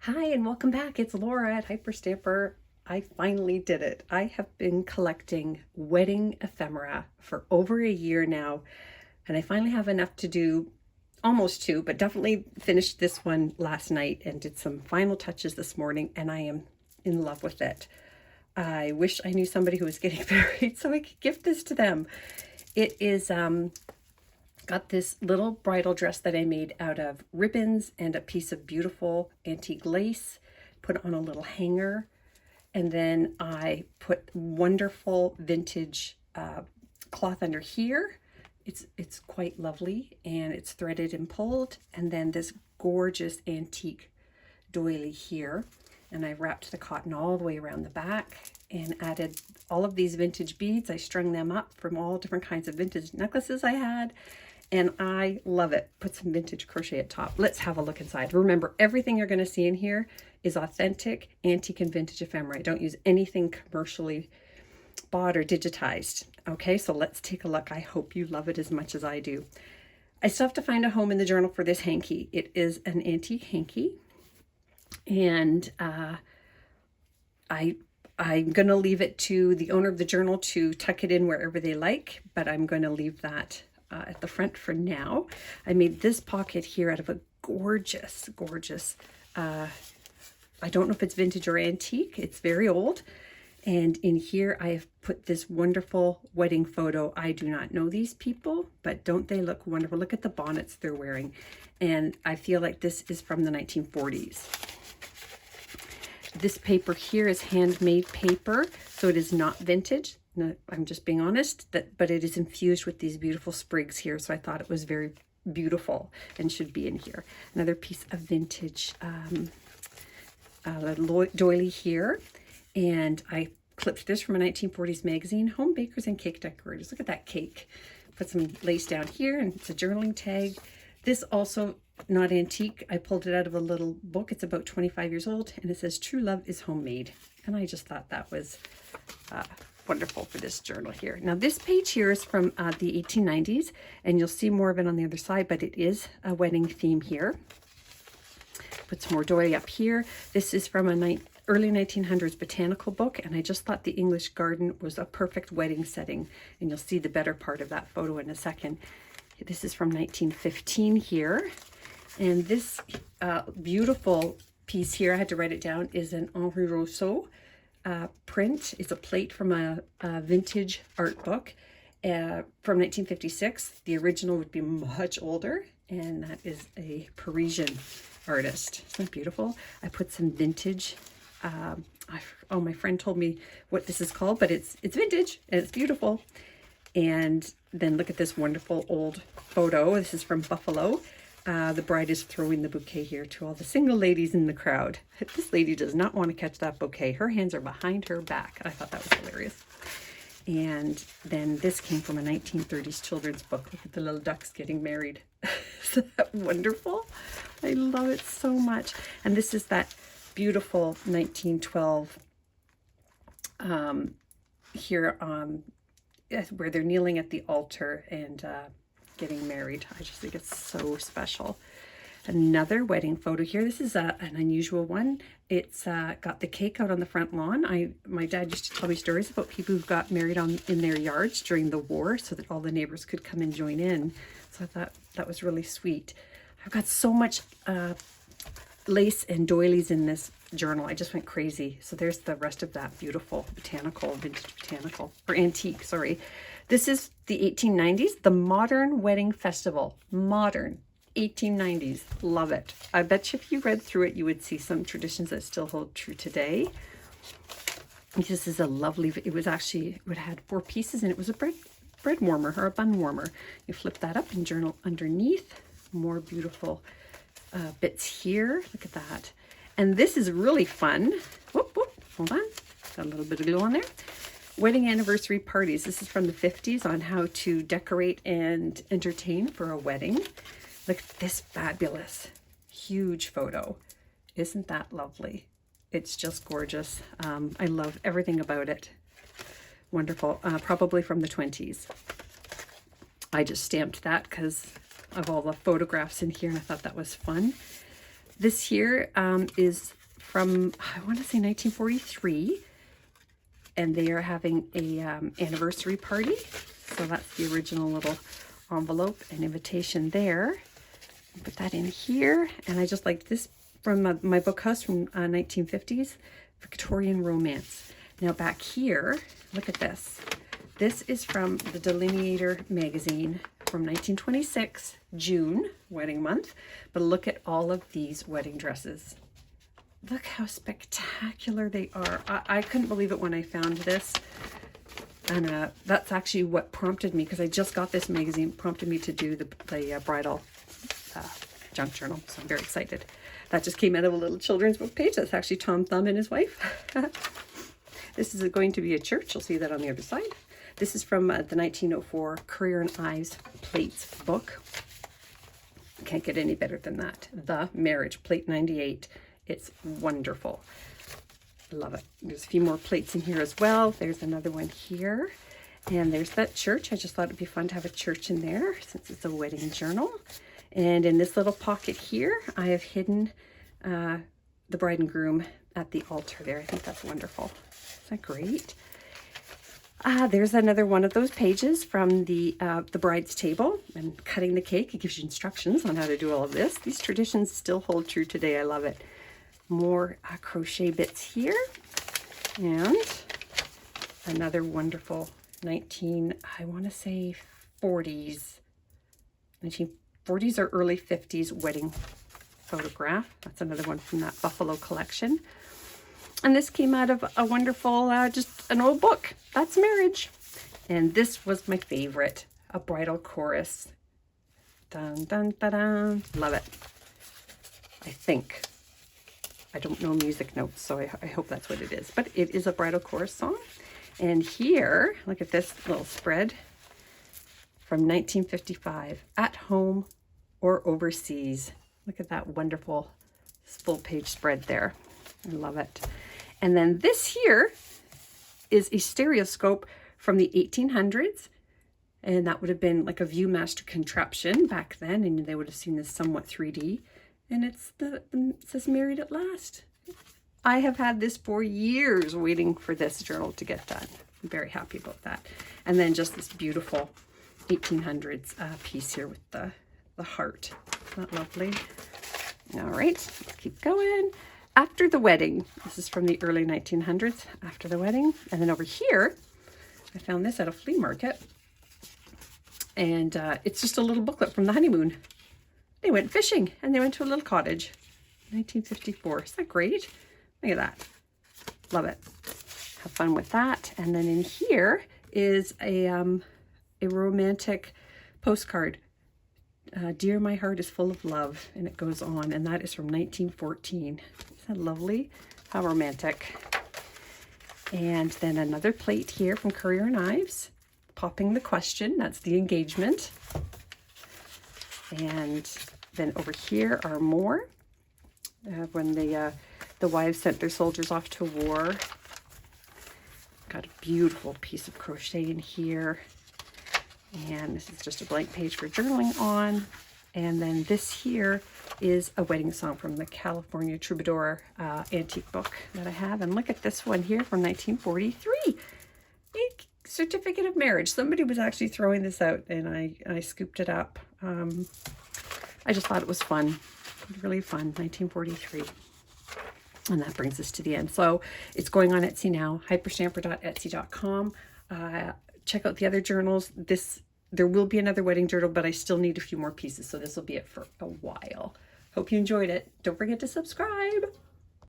Hi and welcome back. It's Laura at Hyperstamper. I finally did it. I have been collecting wedding ephemera for over a year now, and I finally have enough to do almost two, but definitely finished this one last night and did some final touches this morning, and I am in love with it. I wish I knew somebody who was getting married so I could gift this to them. It is got this little bridal dress that I made out of ribbons and a piece of beautiful antique lace, put on a little hanger, and then I put wonderful vintage cloth under here. It's quite lovely, and it's threaded and pulled, and then this gorgeous antique doily here, and I wrapped the cotton all the way around the back and added all of these vintage beads. I strung them up from all different kinds of vintage necklaces I had, and I love it. Put some vintage crochet at top. Let's have a look inside. Remember, everything you're going to see in here is authentic, antique, and vintage ephemera. I don't use anything commercially bought or digitized. Okay, so let's take a look. I hope you love it as much as I do. I still have to find a home in the journal for this hanky. It is an antique hanky, and I'm going to leave it to the owner of the journal to tuck it in wherever they like, but I'm going to leave that at the front for now. I made this pocket here out of a gorgeous, I don't know if it's vintage or antique. It's very old. And in here I have put this wonderful wedding photo. I do not know these people, but don't they look wonderful? Look at the bonnets they're wearing. And I feel like this is from the 1940s. This paper here is handmade paper, so it is not vintage. No, I'm just being honest, but it is infused with these beautiful sprigs here, so I thought it was very beautiful and should be in here. Another piece of vintage doily here, and I clipped this from a 1940s magazine, Home Bakers and Cake Decorators. Look at that cake. Put some lace down here, and it's a journaling tag. This also not antique. I pulled it out of a little book. It's about 25 years old, and it says True Love is Homemade, and I just thought that was wonderful for this journal here. Now this page here is from the 1890s, and you'll see more of it on the other side, but it is a wedding theme here. Put some more doily up here. This is from a early 1900s botanical book, and I just thought the English garden was a perfect wedding setting, and you'll see the better part of that photo in a second. This is from 1915 here, and this beautiful piece here, I had to write it down, is an Henri Rousseau print. It's a plate from a vintage art book from 1956. The original would be much older, and that is a Parisian artist. Isn't that beautiful? I put some vintage, oh, my friend told me what this is called, but it's vintage and it's beautiful. And then look at this wonderful old photo. This is from Buffalo. The bride is throwing the bouquet here to all the single ladies in the crowd. This lady does not want to catch that bouquet. Her hands are behind her back. I thought that was hilarious. And then this came from a 1930s children's book. Look at the little ducks getting married. Isn't that wonderful? I love it so much. And this is that beautiful 1912 here where they're kneeling at the altar and getting married. I just think it's so special. Another wedding photo here. This is an unusual one. It's got the cake out on the front lawn. My dad used to tell me stories about people who got married in their yards during the war so that all the neighbors could come and join in. So I thought that was really sweet. I've got so much lace and doilies in this journal. I just went crazy. So there's the rest of that beautiful vintage botanical, or antique, sorry. This is the 1890s, the Modern Wedding Festival. Modern, 1890s. Love it. I bet you if you read through it, you would see some traditions that still hold true today. This is a lovely, it had 4 pieces, and it was a bread warmer or a bun warmer. You flip that up and journal underneath. More beautiful bits here. Look at that. And this is really fun. Whoop, whoop, hold on. Got a little bit of glue on there. Wedding anniversary parties. This is from the 50s on how to decorate and entertain for a wedding. Look at this fabulous, huge photo. Isn't that lovely? It's just gorgeous. I love everything about it. Wonderful. Probably from the 20s. I just stamped that because of all the photographs in here, and I thought that was fun. This here is from, I want to say 1943. And they are having a anniversary party. So that's the original little envelope and invitation there. Put that in here. And I just liked this from my book house from 1950s, Victorian Romance. Now back here, look at this. This is from the Delineator magazine from 1926, June, wedding month. But look at all of these wedding dresses. Look how spectacular they are. I couldn't believe it when I found this. And that's actually what prompted me, because I just got this magazine, prompted me to do the bridal junk journal. So I'm very excited. That just came out of a little children's book page. That's actually Tom Thumb and his wife. This is going to be a church. You'll see that on the other side. This is from the 1904 Currier and Ives Plates book. Can't get any better than that. The Marriage, plate 98. It's wonderful. Love it. There's a few more plates in here as well. There's another one here. And there's that church. I just thought it'd be fun to have a church in there since it's a wedding journal. And in this little pocket here, I have hidden the bride and groom at the altar there. I think that's wonderful. Isn't that great? There's another one of those pages from the bride's table and cutting the cake. It gives you instructions on how to do all of this. These traditions still hold true today. I love it. More crochet bits here, and another wonderful I want to say 40s, 1940s or early 50s wedding photograph. That's another one from that Buffalo collection. And this came out of a wonderful, just an old book. That's Marriage. And this was my favorite, a bridal chorus. Dun, dun, dun, dun. Love it. I think. I don't know music notes, so I hope that's what it is. But it is a bridal chorus song. And here, look at this little spread from 1955. At home or overseas. Look at that wonderful full page spread there. I love it. And then this here is a stereoscope from the 1800s. And that would have been like a Viewmaster contraption back then. And they would have seen this somewhat 3D. And it says Married at Last. I have had this for years waiting for this journal to get done. I'm very happy about that. And then just this beautiful 1800s piece here with the heart. Isn't that lovely? All right, let's keep going. After the Wedding. This is from the early 1900s, After the Wedding. And then over here, I found this at a flea market. And it's just a little booklet from the honeymoon. They went fishing and they went to a little cottage. 1954. Isn't that great? Look at that. Love it. Have fun with that. And then in here is a romantic postcard. Dear, my heart is full of love. And it goes on. And that is from 1914. Isn't that lovely? How romantic. And then another plate here from Currier and Ives. Popping the question. That's the engagement. And then over here are more. When the wives sent their soldiers off to war. Got a beautiful piece of crochet in here. And this is just a blank page for journaling on. And then this here is a wedding song from the California Troubadour antique book that I have. And look at this one here from 1943. A certificate of marriage. Somebody was actually throwing this out and I scooped it up. I just thought it was fun. Really fun. 1943. And that brings us to the end. So it's going on Etsy now. Hyperstamper.etsy.com. Check out the other journals. There will be another wedding journal, but I still need a few more pieces. So this will be it for a while. Hope you enjoyed it. Don't forget to subscribe.